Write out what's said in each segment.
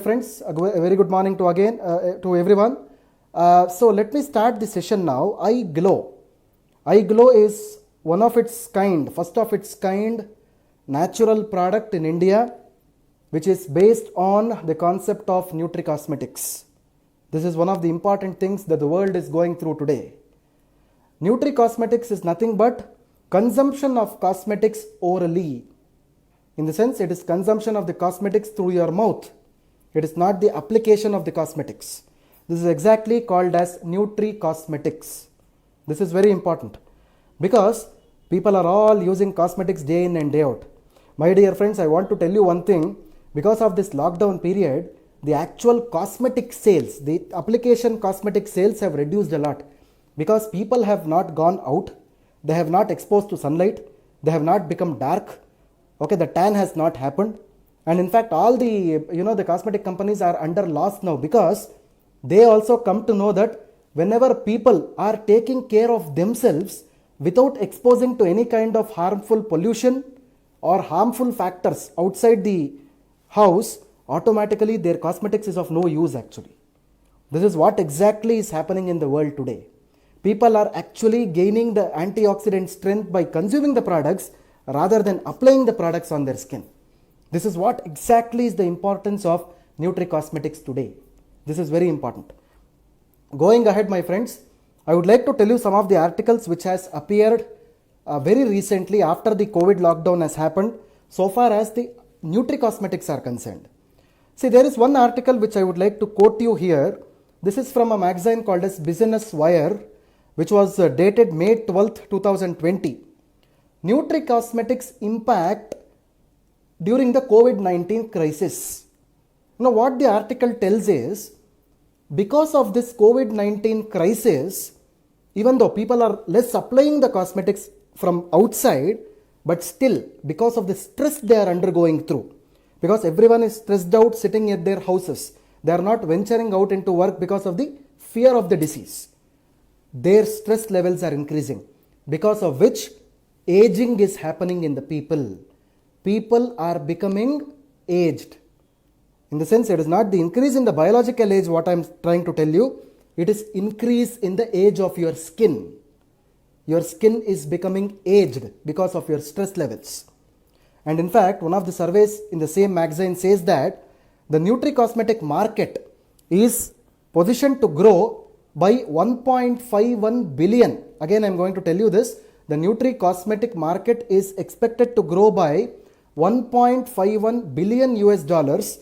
Friends, a very good morning to everyone. So let me start the session now. iGlow. iGlow is one of its kind, first of its kind, natural product in India, which is based on the concept of nutricosmetics. This is one of the important things that the world is going through today. Nutricosmetics is nothing but consumption of cosmetics orally. In the sense, it is consumption of the cosmetics through your mouth. It is not the application of the cosmetics. This is exactly called as nutricosmetics. This is very important because people are all using cosmetics day in and day out. My dear friends, I want to tell you one thing. Because of this lockdown period, the actual cosmetic sales, the application cosmetic sales have reduced a lot because people have not gone out, they have not exposed to sunlight, they have not become dark. Okay, the tan has not happened. And in fact, all the cosmetic companies are under loss now because they also come to know that whenever people are taking care of themselves without exposing to any kind of harmful pollution or harmful factors outside the house, automatically their cosmetics is of no use actually. This is what exactly is happening in the world today. People are actually gaining the antioxidant strength by consuming the products rather than applying the products on their skin. This is what exactly is the importance of nutricosmetics today. This is very important. Going ahead, my friends, I would like to tell you some of the articles which has appeared very recently after the COVID lockdown has happened so far as the nutricosmetics are concerned. See, there is one article which I would like to quote you here. This is from a magazine called as Business Wire, which was dated May 12th, 2020. Nutricosmetics impact during the COVID-19 crisis. Now, what the article tells is, because of this COVID-19 crisis, even though people are less applying the cosmetics from outside, but still, because of the stress they are undergoing through, because everyone is stressed out sitting at their houses, they are not venturing out into work because of the fear of the disease. Their stress levels are increasing, because of which aging is happening in the people. People are becoming aged. In the sense, it is not the increase in the biological age what I am trying to tell you. It is increase in the age of your skin. Your skin is becoming aged because of your stress levels. And in fact, one of the surveys in the same magazine says that the nutricosmetic market is positioned to grow by 1.51 billion. Again, I am going to tell you this. The nutricosmetic market is expected to grow by 1.51 billion US dollars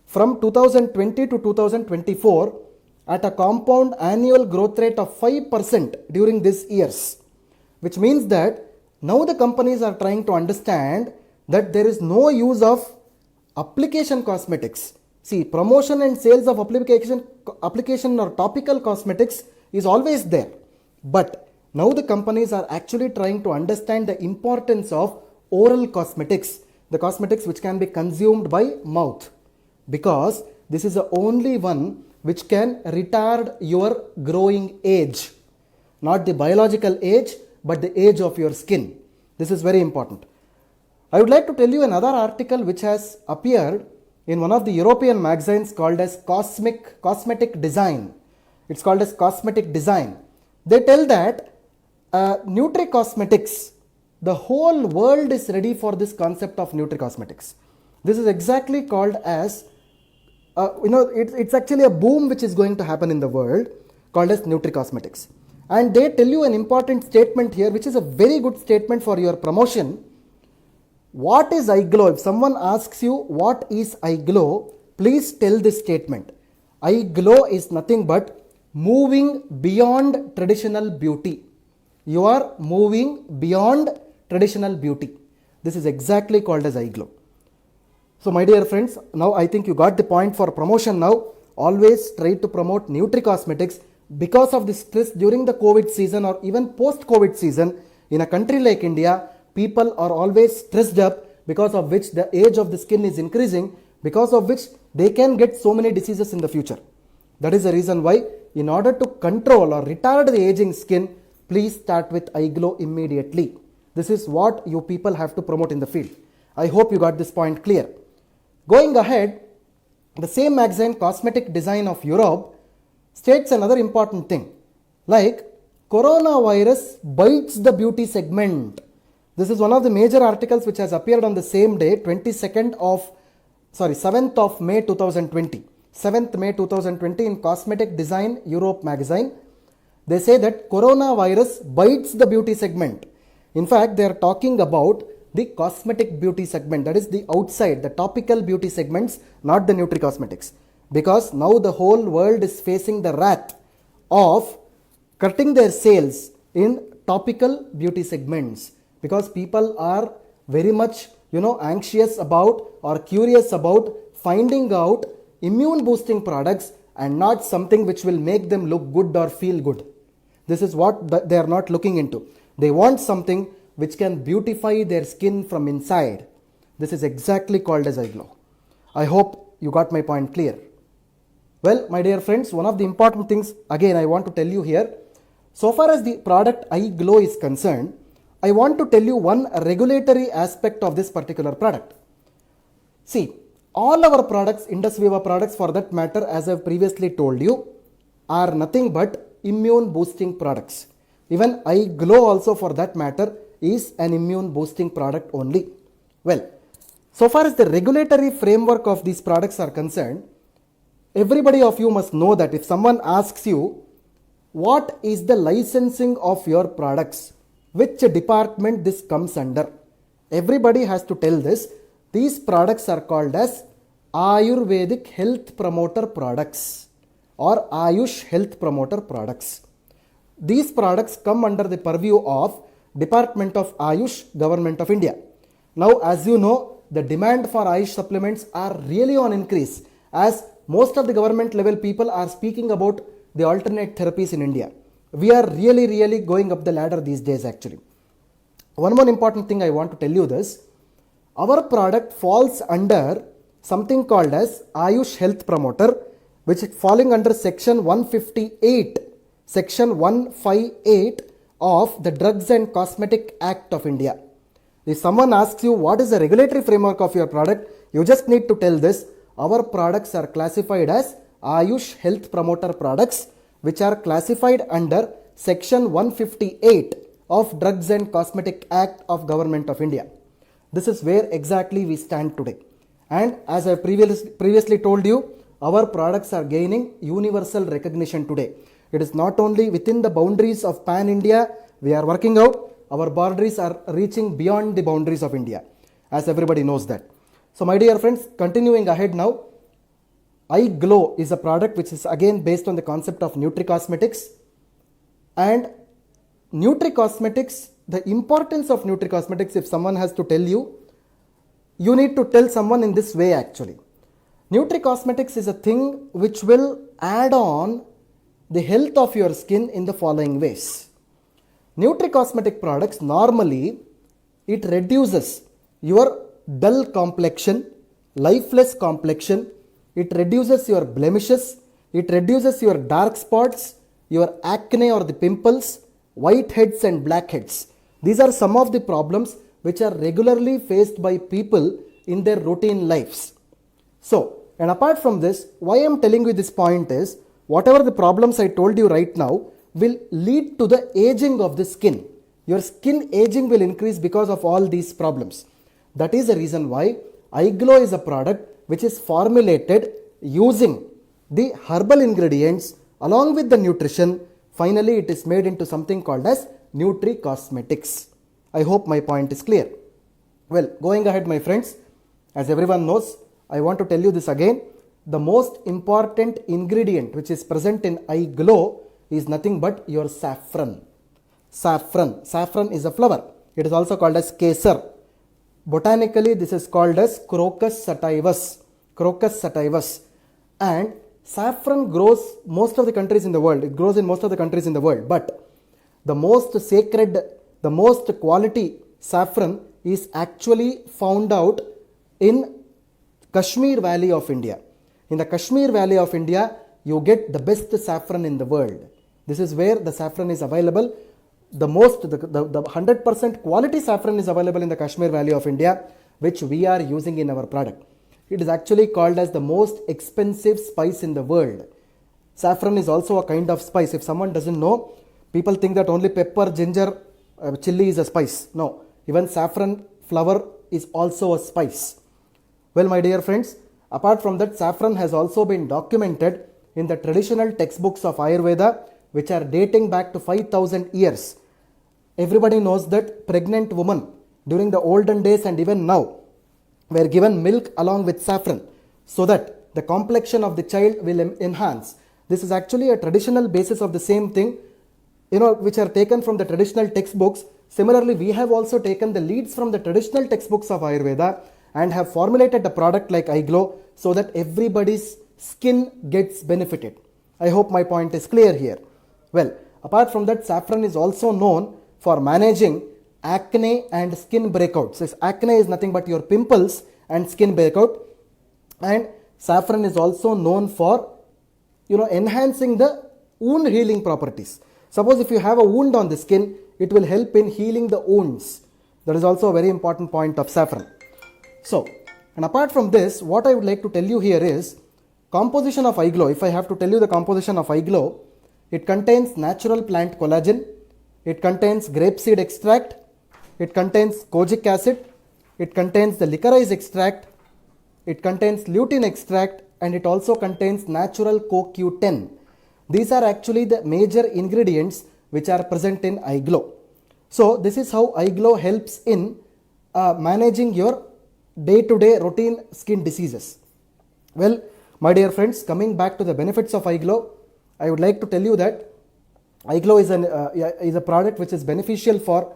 from 2020 to 2024 at a compound annual growth rate of 5% during these years, which means that now the companies are trying to understand that there is no use of application cosmetics. See, promotion and sales of application or topical cosmetics is always there, but now the companies are actually trying to understand the importance of oral cosmetics, the cosmetics which can be consumed by mouth, because this is the only one which can retard your growing age, not the biological age, but the age of your skin. This is very important. I would like to tell you another article which has appeared in one of the European magazines called as Cosmetic Design. It's called as Cosmetic Design. They tell that nutricosmetics, the whole world is ready for this concept of nutricosmetics. This is exactly called as, it's actually a boom which is going to happen in the world called as nutricosmetics. And they tell you an important statement here, which is a very good statement for your promotion. What is iGlow? If someone asks you what is iGlow, please tell this statement. iGlow is nothing but moving beyond traditional beauty. You are moving beyond traditional beauty. This is exactly called as iGlow. So my dear friends, now I think you got the point for promotion now. Always try to promote nutricosmetics. Because of the stress during the COVID season or even post-COVID season, in a country like India, people are always stressed up, because of which the age of the skin is increasing, because of which they can get so many diseases in the future. That is the reason why, in order to control or retard the aging skin, please start with iGlow immediately. This is what you people have to promote in the field. I hope you got this point clear. Going ahead, The same magazine, Cosmetic Design of Europe, states another important thing, like coronavirus bites the beauty segment. This is one of the major articles which has appeared on the same day, 7th of May 2020. 7th May 2020 in Cosmetic Design Europe magazine. They say that coronavirus bites the beauty segment. In fact, they are talking about the cosmetic beauty segment, that is the outside, the topical beauty segments, not the nutri-cosmetics. Because now the whole world is facing the wrath of cutting their sales in topical beauty segments, because people are very much anxious about or curious about finding out immune boosting products and not something which will make them look good or feel good. This is what they are not looking into. They want something which can beautify their skin from inside. This is exactly called as iGlow. I hope you got my point clear. Well, my dear friends, one of the important things again I want to tell you here, so far as the product iGlow is concerned, I want to tell you one regulatory aspect of this particular product. See, all our products, Indus Viva products for that matter, as I have previously told you, are nothing but immune boosting products. Even iGlow also for that matter is an immune boosting product only. Well, so far as the regulatory framework of these products are concerned, everybody of you must know that if someone asks you, what is the licensing of your products, which department this comes under, everybody has to tell this. These products are called as Ayurvedic health promoter products or Ayush health promoter products. These products come under the purview of Department of Ayush, Government of India. Now, as you know, the demand for Ayush supplements are really on increase, as most of the government level people are speaking about the alternate therapies in India. We are really going up the ladder these days actually. One more important thing I want to tell you this. Our product falls under something called as Ayush Health Promoter, which is falling under section 158, section 158 of the Drugs and Cosmetic Act of India. If someone asks you what is the regulatory framework of your product, you just need to tell this. Our products are classified as Ayush Health Promoter products, which are classified under section 158 of Drugs and Cosmetic Act of Government of India. This is where exactly we stand today. And as I previously told you, our products are gaining universal recognition today. It is not only within the boundaries of Pan India we are working out, our boundaries are reaching beyond the boundaries of India, as everybody knows that. So my dear friends, continuing ahead now, iGlow is a product which is again based on the concept of nutri-cosmetics. And nutri-cosmetics, the importance of nutri-cosmetics, if someone has to tell you, you need to tell someone in this way actually. Nutri-cosmetics is a thing which will add on the health of your skin in the following ways. Nutri-cosmetic products normally, it reduces your dull complexion, lifeless complexion, it reduces your blemishes, it reduces your dark spots, your acne or the pimples, whiteheads and blackheads. These are some of the problems which are regularly faced by people in their routine lives. So, and apart from this, why I am telling you this point is, whatever the problems I told you right now will lead to the aging of the skin. Your skin aging will increase because of all these problems. That is the reason why iGlow is a product which is formulated using the herbal ingredients along with the nutrition. Finally, it is made into something called as nutri-cosmetics. I hope my point is clear. Well, going ahead my friends, as everyone knows, I want to tell you this again. The most important ingredient which is present in iGlow is nothing but your saffron. Saffron. Saffron is a flower. It is also called as kesar. Botanically, this is called as Crocus sativus. Crocus sativus. And saffron grows most of the countries in the world. It grows in most of the countries in the world. But the most sacred, the most quality saffron is actually found out in Kashmir Valley of India. In the Kashmir Valley of India, you get the best saffron in the world. This is where the saffron is available. The 100% quality saffron is available in the Kashmir Valley of India, which we are using in our product. It is actually called as the most expensive spice in the world. Saffron is also a kind of spice. If someone doesn't know, people think that only pepper, ginger, chili is a spice. No, even saffron flower is also a spice. Well, my dear friends, apart from that, saffron has also been documented in the traditional textbooks of Ayurveda, which are dating back to 5000 years. Everybody knows that pregnant women during the olden days and even now were given milk along with saffron so that the complexion of the child will enhance. This is actually a traditional basis of the same thing, which are taken from the traditional textbooks. Similarly, we have also taken the leads from the traditional textbooks of Ayurveda and have formulated a product like iGlow so that everybody's skin gets benefited. I hope my point is clear here. Well, apart from that, saffron is also known for managing acne and skin breakouts. So acne is nothing but your pimples and skin breakout, and saffron is also known for enhancing the wound healing properties. Suppose if you have a wound on the skin, it will help in healing the wounds. That is also a very important point of saffron. So, and apart from this, what I would like to tell you here is composition of iGlow. If I have to tell you the composition of iGlow, it contains natural plant collagen, it contains grapeseed extract, it contains kojic acid, it contains the licorice extract, it contains lutein extract, and it also contains natural CoQ10. These are actually the major ingredients which are present in iGlow. So this is how iGlow helps in managing your day-to-day routine skin diseases. Well, my dear friends, coming back to the benefits of iGlow, I would like to tell you that iGlow is a product which is beneficial for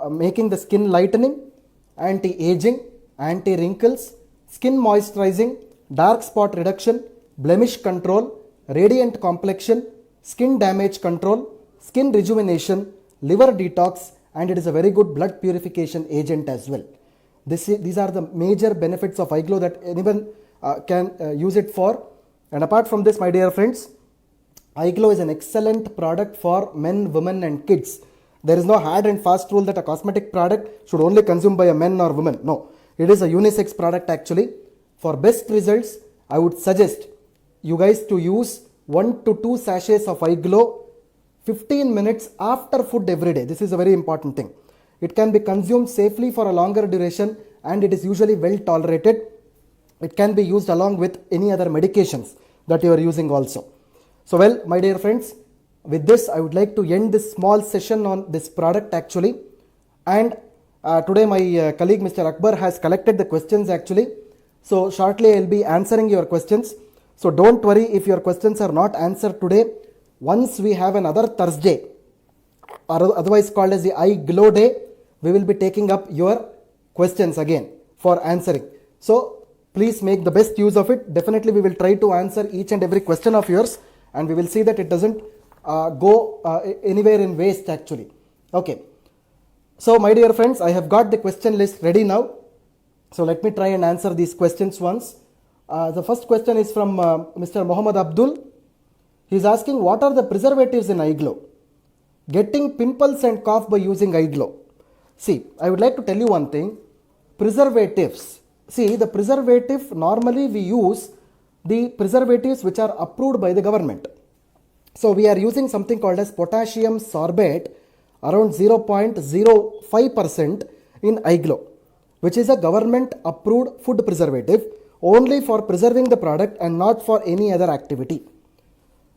making the skin lightening, anti-aging, anti-wrinkles, skin moisturizing, dark spot reduction, blemish control, radiant complexion, skin damage control, skin rejuvenation, liver detox, and it is a very good blood purification agent as well. These are the major benefits of iGlow that anyone can use it for. And apart from this, my dear friends, iGlow is an excellent product for men, women and kids. There is no hard and fast rule that a cosmetic product should only consume by a man or woman. No, it is a unisex product actually. For best results, I would suggest you guys to use 1 to 2 sachets of iGlow 15 minutes after food every day. This is a very important thing. It can be consumed safely for a longer duration and it is usually well tolerated. It can be used along with any other medications that you are using also. So well, my dear friends, with this I would like to end this small session on this product actually. And today my colleague Mr. Akbar has collected the questions actually. So shortly I will be answering your questions. So don't worry if your questions are not answered today. Once we have another Thursday, or otherwise called as the iGlow day, we will be taking up your questions again for answering. So please make the best use of it. Definitely we will try to answer each and every question of yours, and we will see that it doesn't go anywhere in waste actually. Okay. So my dear friends, I have got the question list ready now. So let me try and answer these questions once. The first question is from Mr. Muhammad Abdul. He is asking, what are the preservatives in iGlow? Getting pimples and cough by using iGlow. See, I would like to tell you one thing. Preservatives. See, the preservative, normally we use the preservatives which are approved by the government. So we are using something called as potassium sorbate around 0.05% in iGlow, which is a government approved food preservative only for preserving the product and not for any other activity.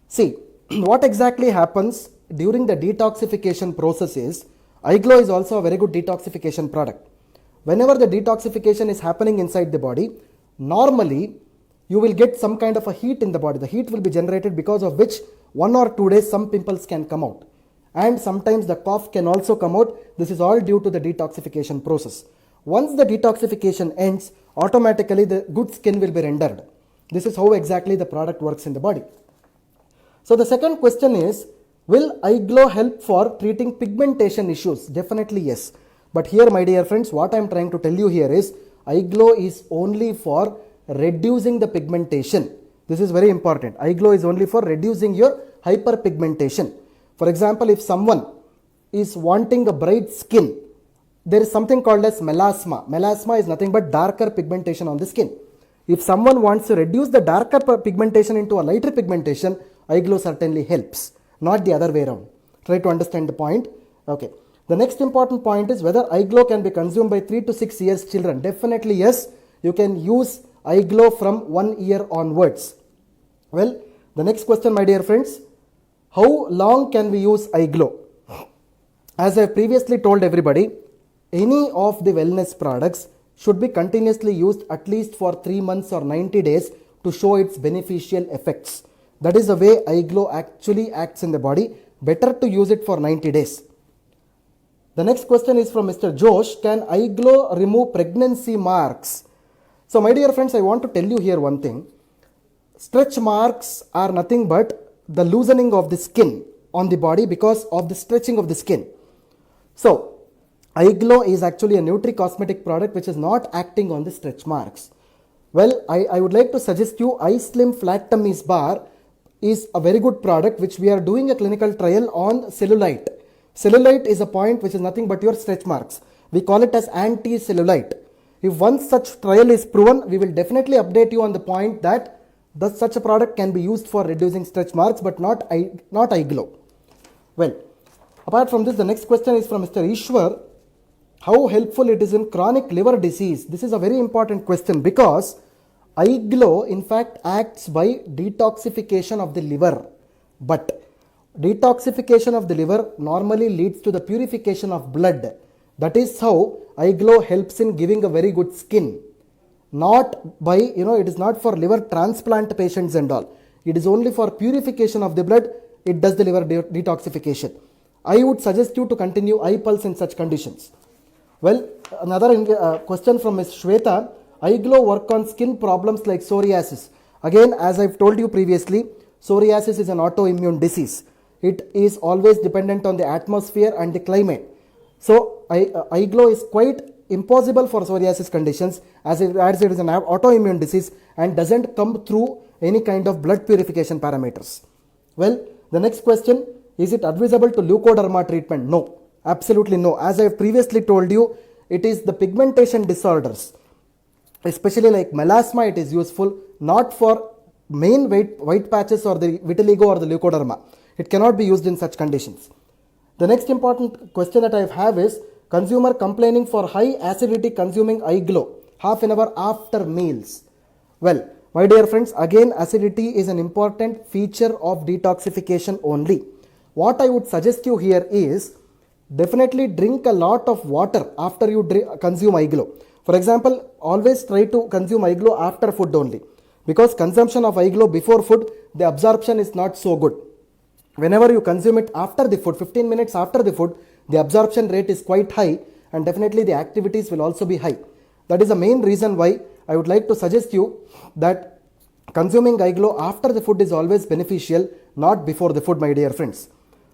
See, what exactly happens during the detoxification process is, iGlow is also a very good detoxification product. Whenever the detoxification is happening inside the body, normally you will get some kind of a heat in the body. The heat will be generated, because of which 1 or 2 days some pimples can come out. And sometimes the cough can also come out. This is all due to the detoxification process. Once the detoxification ends, automatically the good skin will be rendered. This is how exactly the product works in the body. So the second question is, will iGlow help for treating pigmentation issues? Definitely yes. But here, my dear friends, what I am trying to tell you here is, iGlow is only for reducing the pigmentation. This is very important. iGlow is only for reducing your hyperpigmentation. For example, if someone is wanting a bright skin, there is something called as melasma. Melasma is nothing but darker pigmentation on the skin. If someone wants to reduce the darker pigmentation into a lighter pigmentation, eye glow certainly helps, not the other way around. Try to understand the point. Okay. The next important point is whether eye glow can be consumed by 3 to 6 years children. Definitely yes, you can use eye glow from 1 year onwards. Well, the next question, my dear friends, how long can we use eye glow? As I previously told everybody, any of the wellness products should be continuously used at least for 3 months or 90 days to show its beneficial effects. That is the way eye glow actually acts in the body. Better to use it for 90 days. The next question is from Mr. Josh. Can eye glow remove pregnancy marks? So my dear friends, I want to tell you here one thing. Stretch marks are nothing but the loosening of the skin on the body because of the stretching of the skin. So eye glow is actually a nutri-cosmetic product which is not acting on the stretch marks. Well, I would like to suggest you Eye Slim Flat Tummy's Bar is a very good product which we are doing a clinical trial on cellulite. Cellulite is a point which is nothing but your stretch marks. We call it as anti-cellulite. If once such trial is proven, we will definitely update you on the point that such a product can be used for reducing stretch marks but not eye glow. Well, apart from this, the next question is from Mr. Ishwar. How helpful it is in chronic liver disease? This is a very important question because eye glow in fact acts by detoxification of the liver. But detoxification of the liver normally leads to the purification of blood. That is how eye glow helps in giving a very good skin. Not by, it is not for liver transplant patients and all. It is only for purification of the blood. It does the liver detoxification. I would suggest you to continue eye pulse in such conditions. Well, another question from Ms. Shweta. Eye glow work on skin problems like psoriasis. Again, as I've told you previously, psoriasis is an autoimmune disease. It is always dependent on the atmosphere and the climate. So, eye glow is quite impossible for psoriasis conditions as it is an autoimmune disease and doesn't come through any kind of blood purification parameters. Well, the next question, is it advisable to leukoderma treatment? No, absolutely no. As I have previously told you, it is the pigmentation disorders, especially like melasma, it is useful, not for main white patches or the vitiligo or the leukoderma. It cannot be used in such conditions. The next important question that I have is, consumer complaining for high acidity consuming eye glow, half an hour after meals. Well, my dear friends, again acidity is an important feature of detoxification only. What I would suggest you here is, definitely drink a lot of water after you consume eye glow. For example, always try to consume eye glow after food only. Because consumption of eye glow before food, the absorption is not so good. Whenever you consume it after the food, 15 minutes after the food, the absorption rate is quite high and definitely the activities will also be high. That is the main reason why I would like to suggest you that consuming eye glow after the food is always beneficial, not before the food, my dear friends.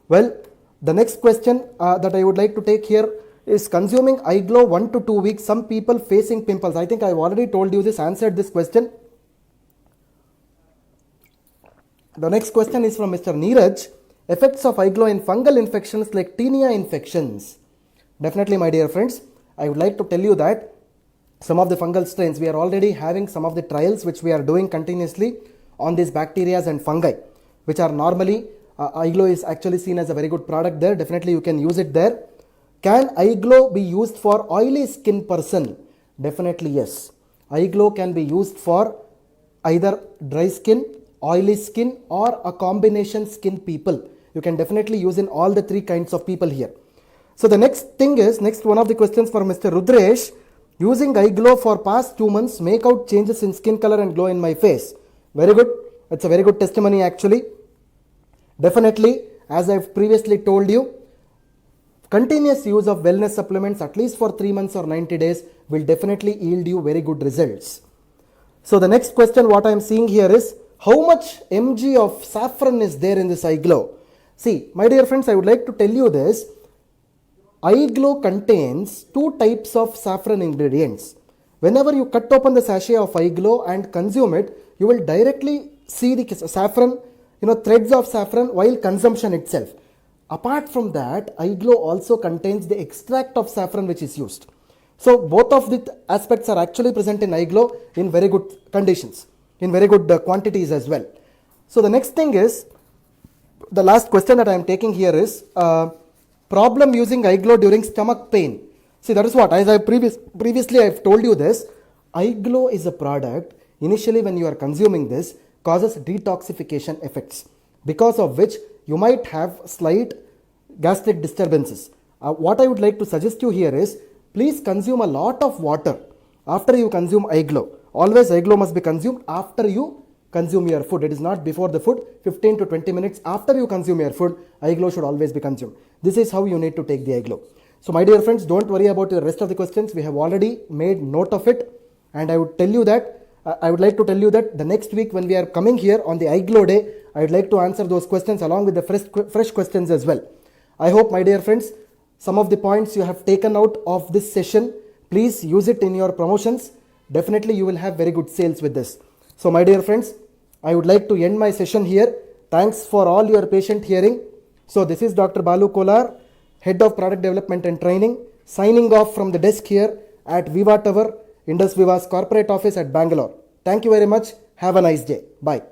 Well, the next question that I would like to take here is consuming eye glow 1 to 2 weeks, some people facing pimples. I think I have already told you this, answered this question. The next question is from Mr. Neeraj. Effects of eye glow in fungal infections like tinea infections. Definitely, my dear friends, I would like to tell you that some of the fungal strains, we are already having some of the trials which we are doing continuously on these bacteria and fungi, which are normally, eye glow is actually seen as a very good product there. Definitely you can use it there. Can eye glow be used for oily skin person? Definitely yes. Eye glow can be used for either dry skin, oily skin or a combination skin people. You can definitely use in all the three kinds of people here. So the next thing is, next one of the questions for Mr. Rudresh. Using eye glow for past 2 months, make out changes in skin color and glow in my face. Very good. It's a very good testimony actually. Definitely, as I've previously told you, continuous use of wellness supplements at least for 3 months or 90 days will definitely yield you very good results. So the next question what I am seeing here is, how much mg of saffron is there in this eye glow? See, my dear friends, I would like to tell you this. Eye glow contains 2 types of saffron ingredients. Whenever you cut open the sachet of eye glow and consume it, you will directly see the saffron, threads of saffron while consumption itself. Apart from that, eye glow also contains the extract of saffron which is used. So both of the aspects are actually present in iGlow in very good conditions, in very good quantities as well. So the next thing is, the last question that I am taking here is problem using iGlow during stomach pain. See, that is what, as I previously I've told you this, iGlow is a product, initially when you are consuming this, causes detoxification effects, because of which you might have slight gastric disturbances. What I would like to suggest you here is, please consume a lot of water after you consume iGlow. Always iGlow must be consumed after you consume your food. It is not before the food. 15 to 20 minutes after you consume your food, iGlow should always be consumed. This is how you need to take the iGlow. So my dear friends, don't worry about the rest of the questions. We have already made note of it, and I would like to tell you that the next week when we are coming here on the iGlow day, I would like to answer those questions along with the fresh questions as well. I hope, my dear friends, some of the points you have taken out of this session, please use it in your promotions. Definitely you will have very good sales with this. So my dear friends, I would like to end my session here. Thanks for all your patient hearing. So this is Dr. Balu Kolar, Head of Product Development and Training, signing off from the desk here at Viva Tower, Indus Viva's corporate office at Bangalore. Thank you very much. Have a nice day. Bye.